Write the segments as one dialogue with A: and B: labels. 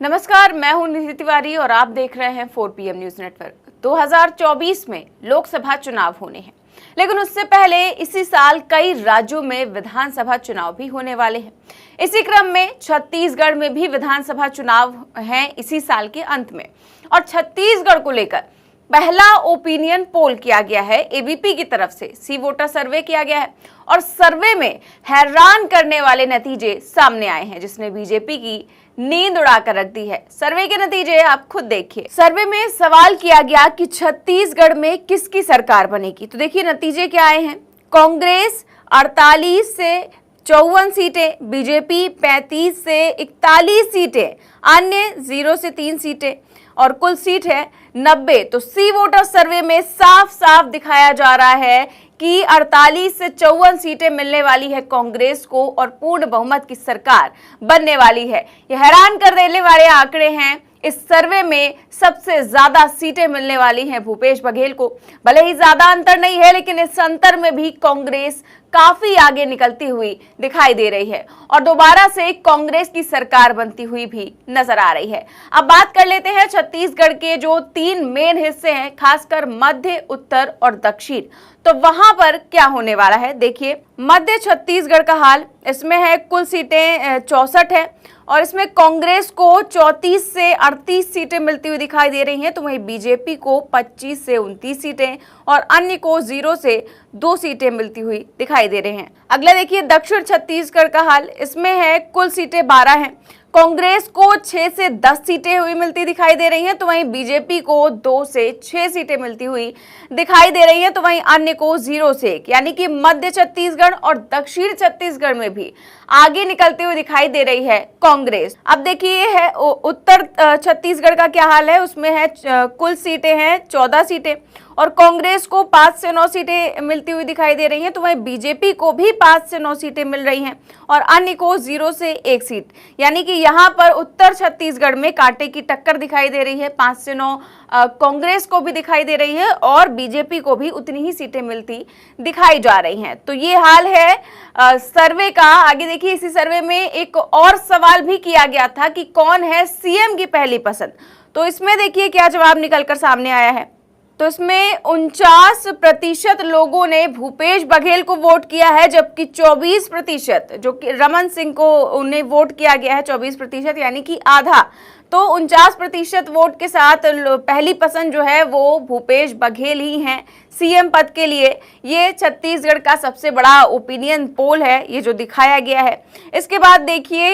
A: नमस्कार, मैं हूं निधि तिवारी और आप देख रहे हैं 4 PM न्यूज नेटवर्क। 2024 में लोकसभा चुनाव होने हैं, लेकिन उससे पहले इसी साल कई राज्यों में विधानसभा चुनाव भी होने वाले हैं। इसी क्रम में छत्तीसगढ़ में भी विधानसभा चुनाव हैं इसी साल के अंत में, और छत्तीसगढ़ को लेकर पहला ओपिनियन पोल किया गया है। एबीपी की तरफ से सी वोटर सर्वे किया गया है और सर्वे में हैरान करने वाले नतीजे सामने आए हैं, जिसने बीजेपी की नींद उड़ाकर रख दी है। सर्वे के नतीजे आप खुद देखिए। सर्वे में सवाल किया गया कि छत्तीसगढ़ में किसकी सरकार बनेगी, तो देखिए नतीजे क्या आए हैं। कांग्रेस 48 से 54 सीटें, बीजेपी 35 से 41 सीटें, अन्य 0 से 3 सीटें और कुल सीट है 90। तो सी वोटर सर्वे में साफ साफ दिखाया जा रहा है कि 48 से 54 सीटें मिलने वाली है कांग्रेस को और पूर्ण बहुमत की सरकार बनने वाली है। ये हैरान कर देने वाले आंकड़े हैं। इस सर्वे में सबसे ज्यादा सीटें मिलने वाली हैं भूपेश बघेल को। भले ही ज्यादा अंतर नहीं है, लेकिन इस अंतर में भी कांग्रेस काफी आगे निकलती हुई दिखाई दे रही है और दोबारा से कांग्रेस की सरकार बनती हुई भी नजर आ रही है। अब बात कर लेते हैं छत्तीसगढ़ के जो 3 मेन हिस्से हैं, खासकर मध्य, उत्तर और दक्षिण। तो वहां पर क्या होने वाला है, देखिए मध्य छत्तीसगढ़ का हाल। इसमें है कुल सीटें 64 है और इसमें कांग्रेस को 34 से 38 सीटें मिलती हुई दिखाई दे रही हैं, तो वहीं बीजेपी को 25 से 29 सीटें और अन्य को 0 से 2 सीटें मिलती हुई दिखाई दे रहे हैं। अगला देखिए दक्षिण छत्तीसगढ़ का हाल। इसमें है कुल सीटें 12 हैं, कांग्रेस को 6 से 10 सीटें हुई मिलती दिखाई दे रही हैं, तो वहीं बीजेपी को 2 से 6 सीटें मिलती हुई दिखाई दे रही हैं, तो वहीं अन्य को 0 से 1, यानी कि मध्य छत्तीसगढ़ और दक्षिण छत्तीसगढ़ में भी आगे निकलती हुई दिखाई दे रही है कांग्रेस। अब देखिए है उत्तर छत्तीसगढ़ का क्या हाल है। उसमें है कुल सीटें हैं 14 सीटें और कांग्रेस को 5 से 9 सीटें मिलती हुई दिखाई दे रही हैं, तो वहीं बीजेपी को भी 5 से 9 सीटें मिल रही हैं और अन्य को 0 से 1 सीट, यानी कि यहाँ पर उत्तर छत्तीसगढ़ में कांटे की टक्कर दिखाई दे रही है। 5 से 9 कांग्रेस को भी दिखाई दे रही है और बीजेपी को भी उतनी ही सीटें मिलती दिखाई जा रही हैं। तो ये हाल है सर्वे का। आगे देखिए, इसी सर्वे में एक और सवाल भी किया गया था कि कौन है सीएम की पहली पसंद। तो इसमें देखिए क्या जवाब निकलकर सामने आया है। तो इसमें 49% लोगों ने भूपेश बघेल को वोट किया है, जबकि 24% जो कि रमन सिंह को उन्हें वोट किया गया है, 24% यानी कि आधा। तो 49% वोट के साथ पहली पसंद जो है वो भूपेश बघेल ही हैं सीएम पद के लिए। ये छत्तीसगढ़ का सबसे बड़ा ओपिनियन पोल है, ये जो दिखाया गया है। इसके बाद देखिए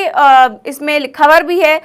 A: इसमें खबर भी है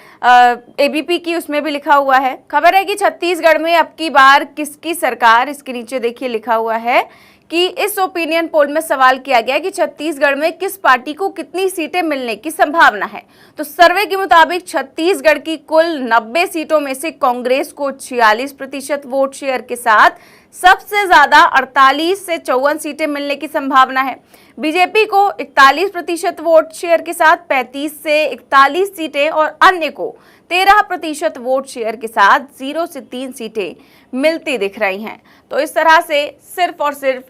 A: एबीपी की, उसमें भी लिखा हुआ है। खबर है कि छत्तीसगढ़ में अब की बार किसकी सरकार, इसके नीचे देखिए लिखा हुआ है कि इस ओपिनियन पोल में सवाल किया गया कि छत्तीसगढ़ में किस पार्टी को कितनी सीटें मिलने की संभावना है। तो सर्वे के मुताबिक छत्तीसगढ़ की कुल 90 सीटों में से कांग्रेस को 46% वोट शेयर के साथ सबसे ज्यादा 48 से 54 सीटें मिलने की संभावना है। बीजेपी को 41% वोट शेयर के साथ 35 से 41 सीटें और अन्य को 13% वोट शेयर के साथ 0 से 3 सीटें मिलती दिख रही हैं। तो इस तरह से सिर्फ और सिर्फ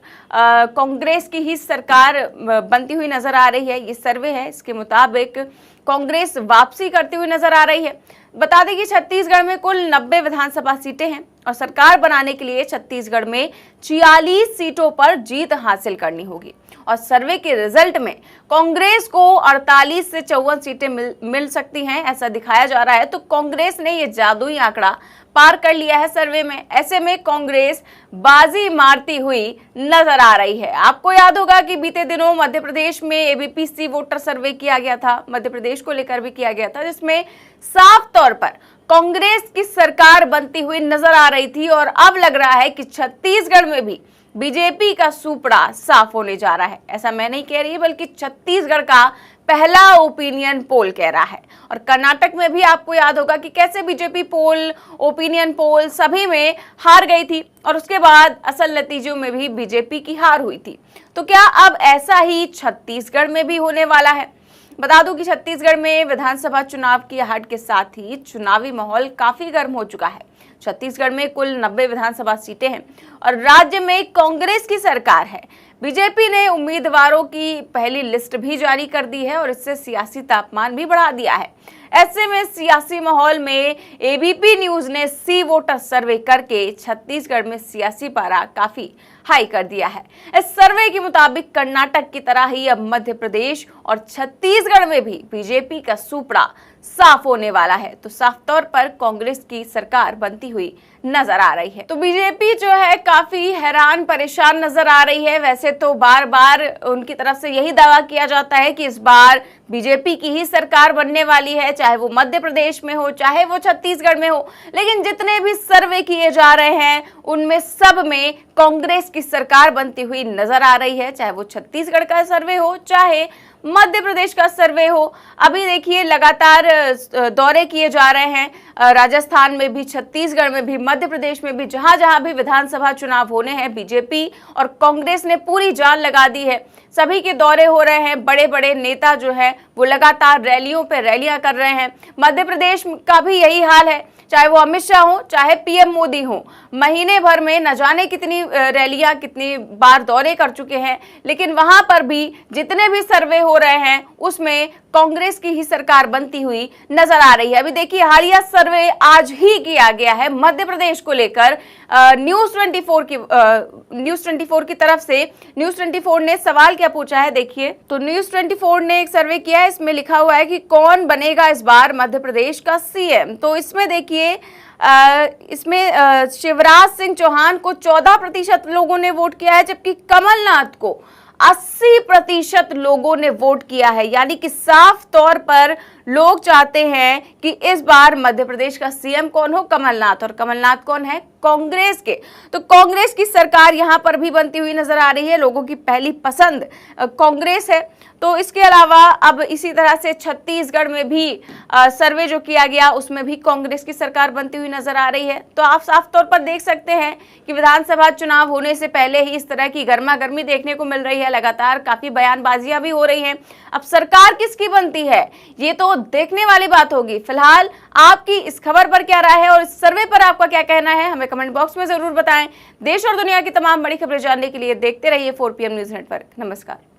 A: कांग्रेस की ही सरकार बनती हुई नजर आ रही है। ये सर्वे है, इसके मुताबिक कांग्रेस वापसी करती हुई नजर आ रही है। बता दें कि छत्तीसगढ़ में कुल 90 विधानसभा सीटें हैं और सरकार बनाने के लिए छत्तीसगढ़ में 46 सीटों पर जीत हासिल करनी होगी और सर्वे के रिजल्ट में कांग्रेस को 48 से 54 सीटें मिल सकती हैं, ऐसा दिखाया जा रहा है। तो कांग्रेस ने ये जादुई आंकड़ा पार कर लिया है सर्वे में। ऐसे में कांग्रेस बाजी मारती हुई नजर आ रही है। आपको याद होगा कि बीते दिनों मध्य प्रदेश में एबीपी सी वोटर सर्वे किया गया था, मध्य प्रदेश को लेकर भी किया गया था, जिसमें साफ तौर पर कांग्रेस की सरकार बनती हुई नजर आ रही थी और अब लग रहा है कि छत्तीसगढ़ में भी बीजेपी का सुपड़ा साफ होने जा रहा है। ऐसा मैं नहीं कह रही, बल्कि छत्तीसगढ़ का पहला ओपिनियन पोल कह रहा है। और कर्नाटक में भी आपको याद होगा कि कैसे बीजेपी पोल, ओपिनियन पोल सभी में हार गई थी और उसके बाद असल नतीजों में भी बीजेपी की हार हुई थी। तो क्या अब ऐसा ही छत्तीसगढ़ में भी होने वाला है? बता दूं कि छत्तीसगढ़ में विधानसभा चुनाव की आहट के साथ ही चुनावी माहौल काफी गर्म हो चुका है। छत्तीसगढ़ में कुल 90 विधानसभा सीटें हैं और राज्य में कांग्रेस की सरकार है। बीजेपी ने उम्मीदवारों की पहली लिस्ट भी जारी कर दी है और इससे सियासी तापमान भी बढ़ा दिया है। ऐसे में सियासी माहौल में एबीपी न्यूज ने सी वोटर सर्वे करके छत्तीसगढ़ में सियासी पारा काफी हाई कर दिया है। इस सर्वे के मुताबिक कर्नाटक की तरह ही अब मध्य प्रदेश और छत्तीसगढ़ में भी बीजेपी का सुपड़ा साफ होने वाला है। तो साफ तौर पर कांग्रेस की सरकार बनती हुई नजर आ रही है। तो बीजेपी जो है काफी हैरान परेशान नजर आ रही है। वैसे तो बार बार उनकी तरफ से यही दावा किया जाता है कि इस बार बीजेपी की ही सरकार बनने वाली है, चाहे वो मध्य प्रदेश में हो चाहे वो छत्तीसगढ़ में हो। लेकिन जितने भी सर्वे किए जा रहे हैं उनमें सब में कांग्रेस की सरकार बनती हुई नजर आ रही है, चाहे वो छत्तीसगढ़ का सर्वे हो चाहे मध्य प्रदेश का सर्वे हो। अभी देखिए लगातार दौरे किए जा रहे हैं, राजस्थान में भी, छत्तीसगढ़ में भी, मध्य प्रदेश में भी, जहां जहां भी विधानसभा चुनाव होने हैं बीजेपी और कांग्रेस ने पूरी जान लगा दी है। सभी के दौरे हो रहे हैं, बड़े बड़े नेता जो है वो लगातार रैलियों पे रैलियां कर रहे हैं। मध्य प्रदेश का भी यही हाल है, चाहे वो अमित शाह हो चाहे पीएम मोदी हो, महीने भर में न जाने कितनी रैलियां कितनी बार दौरे कर चुके हैं। लेकिन वहां पर भी जितने भी सर्वे हो रहे हैं उसमें कांग्रेस की ही सरकार बनती हुई नजर आ रही है। अभी देखिए हालिया सर्वे आज ही किया गया है मध्य प्रदेश को लेकर। न्यूज़ 24 की तरफ से न्यूज़ 24 ने सवाल क्या पूछा है देखिए। तो न्यूज़ 24 ने एक सर्वे किया है, इसमें लिखा हुआ है कि कौन बनेगा इस बार मध्य प्रदेश का सीएम। तो इसमें देखिए इसमें शिवराज सिंह चौहान को 14% लोगों ने वोट किया है, जबकि कमलनाथ को 80% लोगों ने वोट किया है। यानी कि साफ तौर पर लोग चाहते हैं कि इस बार मध्य प्रदेश का सीएम कौन हो, कमलनाथ। और कमलनाथ कौन है, कांग्रेस के। तो कांग्रेस की सरकार यहां पर भी बनती हुई नजर आ रही है, लोगों की पहली पसंद कांग्रेस है। तो इसके अलावा अब इसी तरह से छत्तीसगढ़ में भी सर्वे जो किया गया उसमें भी कांग्रेस की सरकार बनती हुई नजर आ रही है। तो आप साफ तौर पर देख सकते हैं कि विधानसभा चुनाव होने से पहले ही इस तरह की गर्मा गर्मी देखने को मिल रही है। लगातार काफी बयानबाजियां भी हो रही हैं। अब सरकार किसकी बनती है ये तो देखने वाली बात होगी। फिलहाल आपकी इस खबर पर क्या राय है और इस सर्वे पर आपका क्या कहना है, हमें कमेंट बॉक्स में जरूर बताएं। देश और दुनिया की तमाम बड़ी खबरें जानने के लिए देखते रहिए 4PM न्यूज नेटवर्क। नमस्कार।